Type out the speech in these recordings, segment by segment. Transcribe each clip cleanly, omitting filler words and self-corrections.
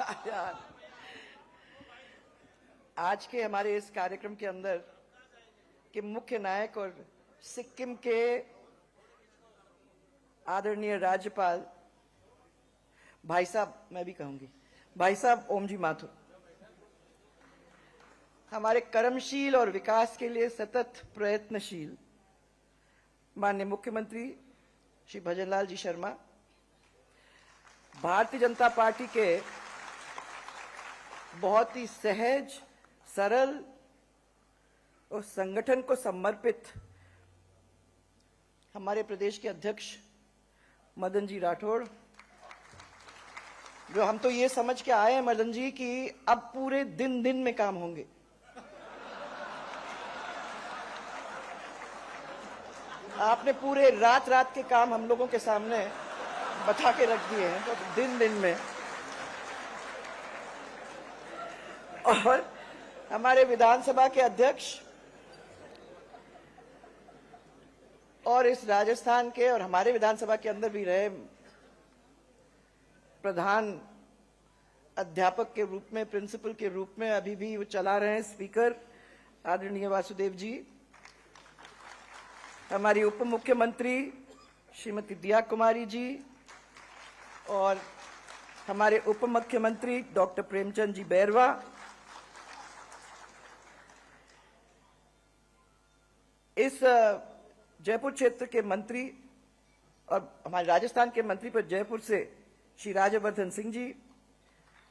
यार, आज के हमारे इस कार्यक्रम के अंदर के मुख्य नायक और सिक्किम के आदरणीय राज्यपाल भाई साहब, मैं भी कहूंगी भाई साहब ओमजी माथुर, हमारे कर्मशील और विकास के लिए सतत प्रयत्नशील माननीय मुख्यमंत्री श्री भजनलाल जी शर्मा, भारतीय जनता पार्टी के बहुत ही सहज, सरल और संगठन को समर्पित हमारे प्रदेश के अध्यक्ष मदन जी राठौड़, जो हम तो ये समझ के आए हैं मदन जी कि अब पूरे दिन दिन में काम होंगे। आपने पूरे रात रात के काम हम लोगों के सामने बता के रख दिए हैं, तो दिन दिन में। और हमारे विधानसभा के अध्यक्ष और इस राजस्थान के और हमारे विधानसभा के अंदर भी रहे प्रधान अध्यापक के रूप में, प्रिंसिपल के रूप में अभी भी वो चला रहे हैं, स्पीकर आदरणीय वासुदेव जी, हमारी उप मुख्यमंत्री श्रीमती दिया कुमारी जी और हमारे उप मुख्यमंत्री डॉक्टर प्रेमचंद जी बैरवा, इस जयपुर क्षेत्र के मंत्री और हमारे राजस्थान के मंत्री पर जयपुर से श्री राज्यवर्धन सिंह जी,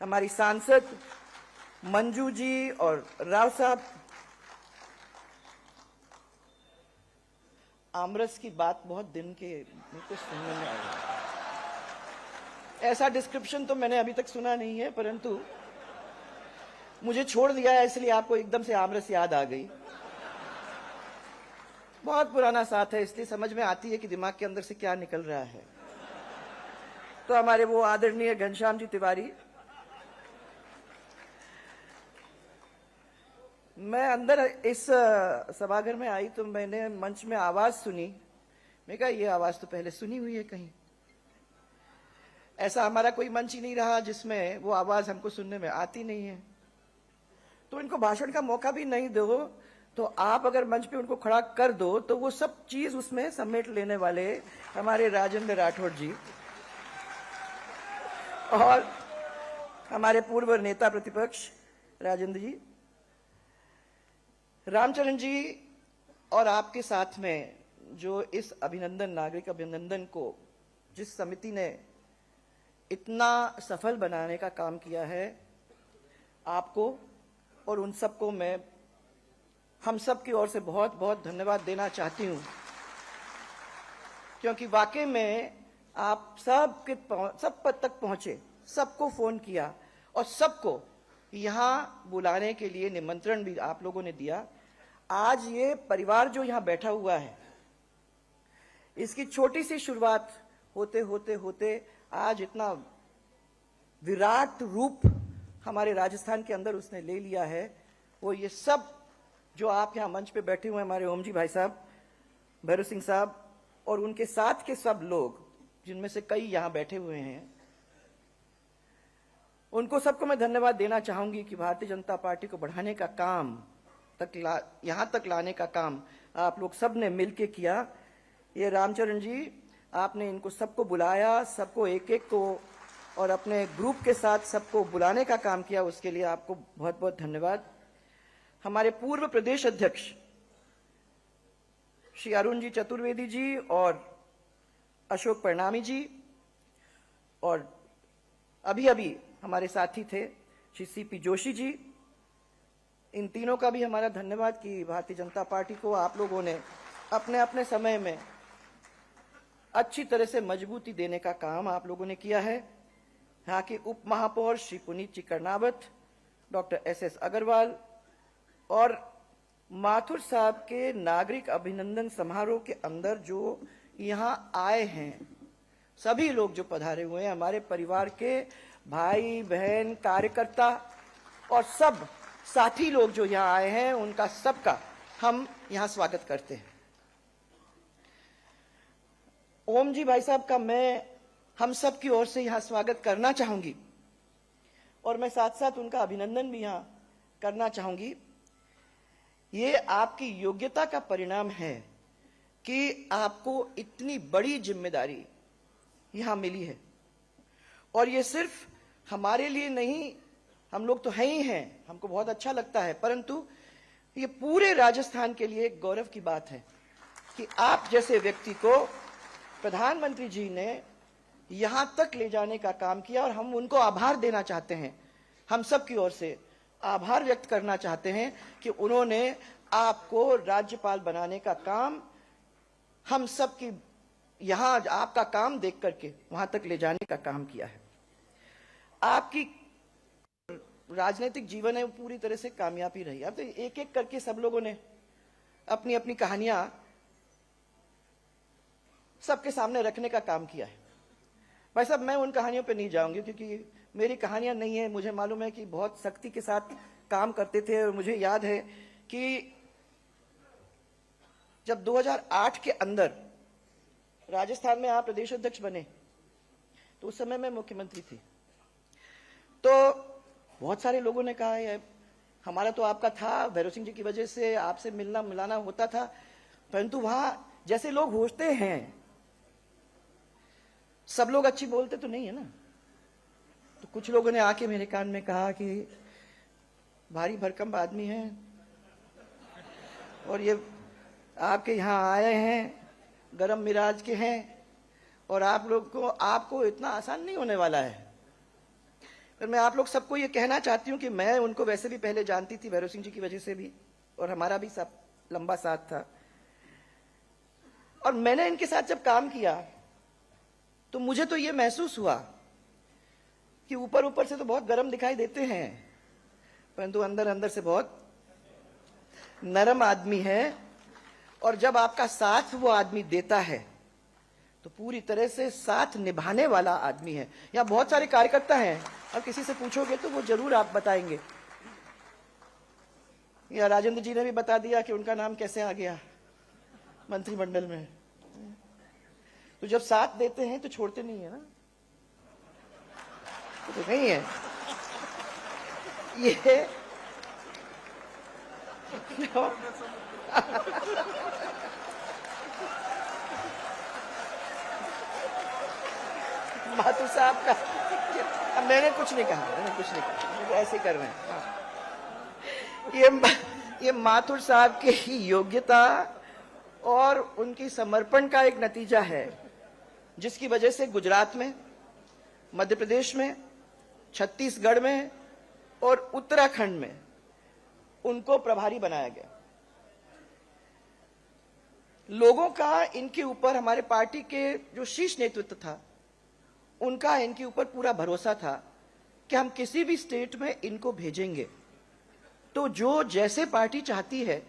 हमारी सांसद मंजू जी और राव साहब। आमरस की बात बहुत दिन के मुझको सुनने में आई, ऐसा डिस्क्रिप्शन तो मैंने अभी तक सुना नहीं है, परंतु मुझे छोड़ दिया है इसलिए आपको एकदम से आमरस याद आ गई। बहुत पुराना साथ है, इसलिए समझ में आती है कि दिमाग के अंदर से क्या निकल रहा है। तो हमारे वो आदरणीय घनश्याम जी तिवारी, मैं अंदर इस सभागार में आई तो मैंने मंच में आवाज सुनी, मैं कहा ये आवाज तो पहले सुनी हुई है कहीं। ऐसा हमारा कोई मंच ही नहीं रहा जिसमें वो आवाज हमको सुनने में आती नहीं है। तो इनको भाषण का मौका भी नहीं दो, तो आप अगर मंच पे उनको खड़ा कर दो तो वो सब चीज उसमें समेट लेने वाले हमारे राजेंद्र राठौड़ जी और हमारे पूर्व नेता प्रतिपक्ष राजेंद्र जी, रामचरण जी और आपके साथ में जो इस अभिनंदन, नागरिक अभिनंदन को जिस समिति ने इतना सफल बनाने का काम किया है, आपको और उन सबको मैं हम सब की ओर से बहुत बहुत धन्यवाद देना चाहती हूं, क्योंकि वाकई में आप सब पद तक पहुंचे, सबको फोन किया और सबको यहां बुलाने के लिए निमंत्रण भी आप लोगों ने दिया। आज ये परिवार जो यहां बैठा हुआ है, इसकी छोटी सी शुरुआत होते होते होते आज इतना विराट रूप हमारे राजस्थान के अंदर उसने ले लिया है। वो ये सब जो आप यहां मंच पे बैठे हुए हैं, हमारे ओम जी भाई साहब, भैरव सिंह साहब और उनके साथ के सब लोग, जिनमें से कई यहां बैठे हुए हैं, उनको सबको मैं धन्यवाद देना चाहूंगी कि भारतीय जनता पार्टी को बढ़ाने का काम यहां तक लाने का काम आप लोग सब ने मिलकर किया। ये रामचरण जी, आपने इनको सबको बुलाया, सबको एक एक को और अपने ग्रुप के साथ सबको बुलाने का काम किया, उसके लिए आपको बहुत बहुत धन्यवाद। हमारे पूर्व प्रदेश अध्यक्ष श्री अरुण जी चतुर्वेदी जी और अशोक परनामी जी और अभी अभी हमारे साथी थे श्री सीपी जोशी जी, इन तीनों का भी हमारा धन्यवाद कि भारतीय जनता पार्टी को आप लोगों ने अपने अपने समय में अच्छी तरह से मजबूती देने का काम आप लोगों ने किया है। यहाँ के उप महापौर श्री पुनीत जी कर्नावत, डॉक्टर एस अग्रवाल और माथुर साहब के नागरिक अभिनंदन समारोह के अंदर जो यहाँ आए हैं, सभी लोग जो पधारे हुए हैं, हमारे परिवार के भाई बहन, कार्यकर्ता और सब साथी लोग जो यहाँ आए हैं, उनका सबका हम यहाँ स्वागत करते हैं। ओम जी भाई साहब का मैं हम सब की ओर से यहाँ स्वागत करना चाहूंगी और मैं साथ साथ उनका अभिनंदन भी यहां करना चाहूंगी। ये आपकी योग्यता का परिणाम है कि आपको इतनी बड़ी जिम्मेदारी यहां मिली है, और ये सिर्फ हमारे लिए नहीं, हम लोग तो हैं ही हैं, हमको बहुत अच्छा लगता है, परंतु ये पूरे राजस्थान के लिए एक गौरव की बात है कि आप जैसे व्यक्ति को प्रधानमंत्री जी ने यहां तक ले जाने का काम किया, और हम उनको आभार देना चाहते हैं, हम सब की ओर से आभार व्यक्त करना चाहते हैं कि उन्होंने आपको राज्यपाल बनाने का काम, हम सब की यहां आपका काम देख करके वहां तक ले जाने का काम किया है। आपकी राजनीतिक जीवन है वो पूरी तरह से कामयाबी रही। अब तो एक एक करके सब लोगों ने अपनी अपनी कहानियां सबके सामने रखने का काम किया है। भाई साहब, मैं उन कहानियों पे नहीं जाऊंगी क्योंकि मेरी कहानियां नहीं है। मुझे मालूम है कि बहुत सख्ती के साथ काम करते थे, और मुझे याद है कि जब 2008 के अंदर राजस्थान में आप प्रदेश अध्यक्ष बने तो उस समय मैं मुख्यमंत्री थी, तो बहुत सारे लोगों ने कहा है हमारा तो आपका था, भैरव सिंह जी की वजह से आपसे मिलना मिलाना होता था, परंतु वहां जैसे लोग होते हैं सब लोग अच्छी बोलते तो नहीं है ना। तो कुछ लोगों ने आके मेरे कान में कहा कि भारी भरकम आदमी है और ये आपके यहां आए हैं, गरम मिजाज के हैं, और आप लोग को आपको इतना आसान नहीं होने वाला है। पर मैं आप लोग सबको ये कहना चाहती हूं कि मैं उनको वैसे भी पहले जानती थी, भैरव सिंह जी की वजह से भी, और हमारा भी सब लंबा साथ था, और मैंने इनके साथ जब काम किया तो मुझे तो ये महसूस हुआ कि ऊपर ऊपर से तो बहुत गर्म दिखाई देते हैं, परंतु अंदर अंदर से बहुत नरम आदमी है, और जब आपका साथ वो आदमी देता है तो पूरी तरह से साथ निभाने वाला आदमी है। यहां बहुत सारे कार्यकर्ता हैं, और किसी से पूछोगे तो वो जरूर आप बताएंगे। या राजेंद्र जी ने भी बता दिया कि उनका नाम कैसे आ गया मंत्रिमंडल में। तो जब साथ देते हैं तो छोड़ते नहीं है ना, तो नहीं है ये माथुर साहब का मैंने कुछ नहीं कहा, मुझे ऐसे कर रहे हैं। ये माथुर साहब की योग्यता और उनकी समर्पण का एक नतीजा है, जिसकी वजह से गुजरात में, मध्य प्रदेश में, छत्तीसगढ़ में और उत्तराखंड में उनको प्रभारी बनाया गया। लोगों का इनके ऊपर, हमारे पार्टी के जो शीर्ष नेतृत्व था उनका इनके ऊपर पूरा भरोसा था कि हम किसी भी स्टेट में इनको भेजेंगे तो जो जैसे पार्टी चाहती है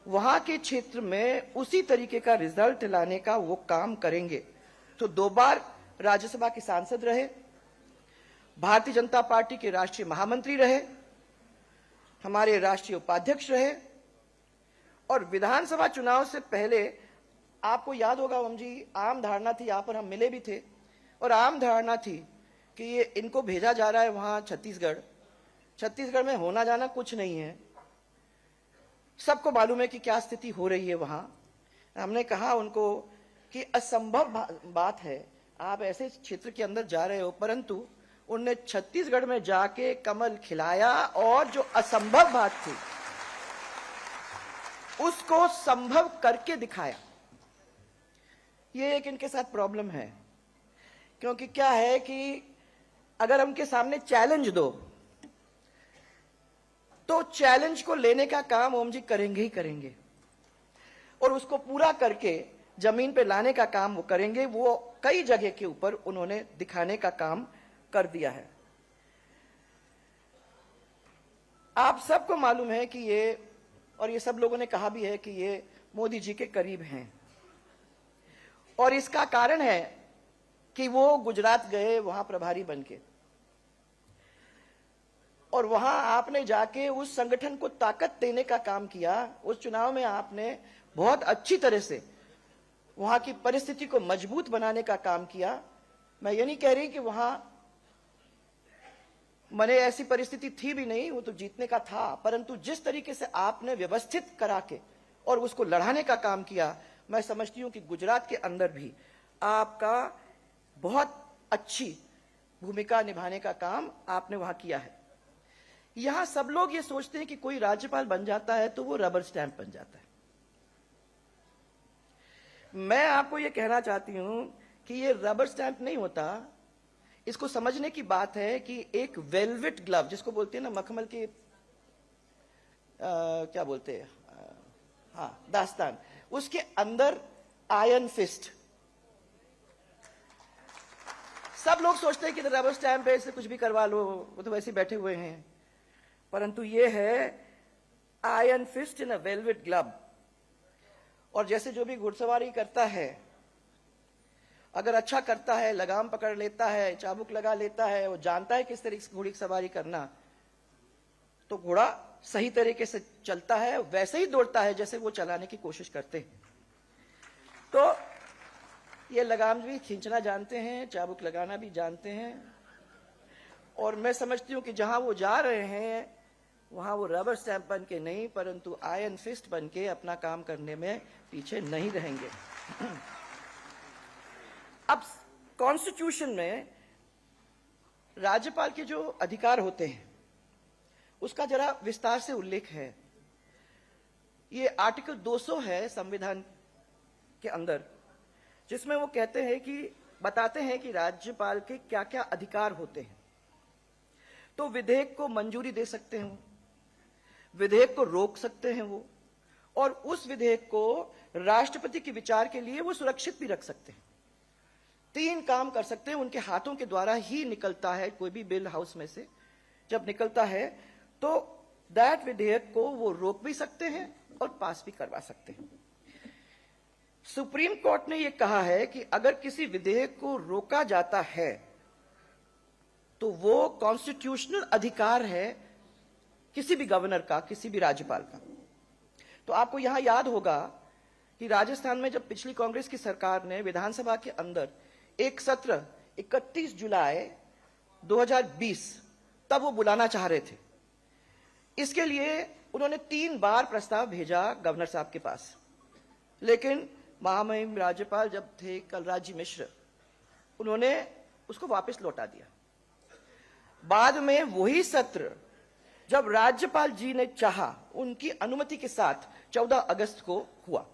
वहां के क्षेत्र में उसी तरीके का रिजल्ट लाने का वो काम करेंगे। तो 2 बार राज्यसभा के सांसद रहे, भारतीय जनता पार्टी के राष्ट्रीय महामंत्री रहे, हमारे राष्ट्रीय उपाध्यक्ष रहे, और विधानसभा चुनाव से पहले आपको याद होगा ओम जी, आम धारणा थी, यहां पर हम मिले भी थे, और आम धारणा थी कि ये इनको भेजा जा रहा है वहां छत्तीसगढ़ में होना जाना कुछ नहीं है, सबको मालूम है कि क्या स्थिति हो रही है वहां। हमने कहा उनको कि असंभव बात है, आप ऐसे क्षेत्र के अंदर जा रहे हो, परंतु उनने छत्तीसगढ़ में जाके कमल खिलाया, और जो असंभव बात थी उसको संभव करके दिखाया। ये एक इनके साथ प्रॉब्लम है, क्योंकि क्या है कि अगर उनके सामने चैलेंज दो तो चैलेंज को लेने का काम ओम जी करेंगे ही करेंगे, और उसको पूरा करके जमीन पे लाने का काम वो करेंगे। वो कई जगह के ऊपर उन्होंने दिखाने का काम कर दिया है। आप सबको मालूम है कि ये, और ये सब लोगों ने कहा भी है कि ये मोदी जी के करीब हैं, और इसका कारण है कि वो गुजरात गए वहां प्रभारी बनके, और वहां आपने जाके उस संगठन को ताकत देने का काम किया। उस चुनाव में आपने बहुत अच्छी तरह से वहां की परिस्थिति को मजबूत बनाने का काम किया। मैं ये नहीं कह रही कि वहां मैंने ऐसी परिस्थिति थी भी नहीं, वो तो जीतने का था, परंतु जिस तरीके से आपने व्यवस्थित करा के और उसको लड़ाने का काम किया, मैं समझती हूं कि गुजरात के अंदर भी आपका बहुत अच्छी भूमिका निभाने का काम आपने वहां किया है। यहां सब लोग ये सोचते हैं कि कोई राज्यपाल बन जाता है तो वो रबर स्टैंप बन जाता है। मैं आपको ये कहना चाहती हूं कि ये रबर स्टैंप नहीं होता। इसको समझने की बात है कि एक वेलवेट ग्लव, जिसको बोलते हैं ना मखमल के क्या बोलते हैं, हाँ दास्तान, उसके अंदर आयरन फिस्ट। सब लोग सोचते हैं कि रबर स्टैंप है, इससे कुछ भी करवा लो, वो तो वैसे बैठे हुए हैं, परंतु ये है आयरन फिस्ट इन अ वेलवेट ग्लव। और जैसे जो भी घुड़सवारी करता है, अगर अच्छा करता है, लगाम पकड़ लेता है, चाबुक लगा लेता है, वो जानता है किस तरीके से घोड़ी की सवारी करना, तो घोड़ा सही तरीके से चलता है, वैसे ही दौड़ता है जैसे वो चलाने की कोशिश करते हैं। तो ये लगाम भी खींचना जानते हैं, चाबुक लगाना भी जानते हैं। और मैं समझती हूं कि जहां वो जा रहे हैं वहां वो रबर स्टैंप बन के नहीं, परंतु आयरन फिस्ट बन के अपना काम करने में पीछे नहीं रहेंगे। अब कॉन्स्टिट्यूशन में राज्यपाल के जो अधिकार होते हैं उसका जरा विस्तार से उल्लेख है। ये आर्टिकल 200 है संविधान के अंदर, जिसमें वो कहते हैं कि बताते हैं कि राज्यपाल के क्या क्या अधिकार होते हैं। तो विधेयक को मंजूरी दे सकते हैं वो, विधेयक को रोक सकते हैं वो, और उस विधेयक को राष्ट्रपति के विचार के लिए वो सुरक्षित भी रख सकते हैं। 3 काम कर सकते हैं, उनके हाथों के द्वारा ही निकलता है कोई भी बिल हाउस में से। जब निकलता है तो दैट विधेयक को वो रोक भी सकते हैं और पास भी करवा सकते हैं। सुप्रीम कोर्ट ने यह कहा है कि अगर किसी विधेयक को रोका जाता है तो वो कॉन्स्टिट्यूशनल अधिकार है किसी भी गवर्नर का, किसी भी राज्यपाल का। तो आपको यहां याद होगा कि राजस्थान में जब पिछली कांग्रेस की सरकार ने विधानसभा के अंदर एक सत्र 31 जुलाई 2020 तब वो बुलाना चाह रहे थे, इसके लिए उन्होंने 3 बार प्रस्ताव भेजा गवर्नर साहब के पास, लेकिन महामहिम राज्यपाल जब थे कलराज मिश्र, उन्होंने उसको वापस लौटा दिया। बाद में वही सत्र जब राज्यपाल जी ने चाहा, उनकी अनुमति के साथ 14 अगस्त को हुआ।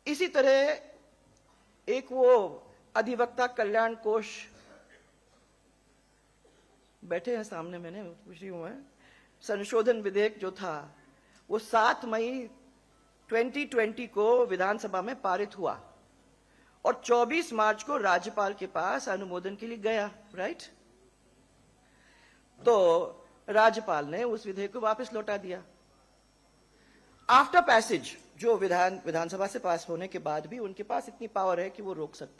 इसी तरह एक वो अधिवक्ता कल्याण कोष बैठे हैं सामने, मैंने पूछ रही हूं मैं, संशोधन विधेयक जो था वो 7 मई 2020 को विधानसभा में पारित हुआ और 24 मार्च को राज्यपाल के पास अनुमोदन के लिए गया, राइट? तो राज्यपाल ने उस विधेयक को वापस लौटा दिया। आफ्टर पैसेज, जो विधानसभा से पास होने के बाद भी उनके पास इतनी पावर है कि वो रोक सकते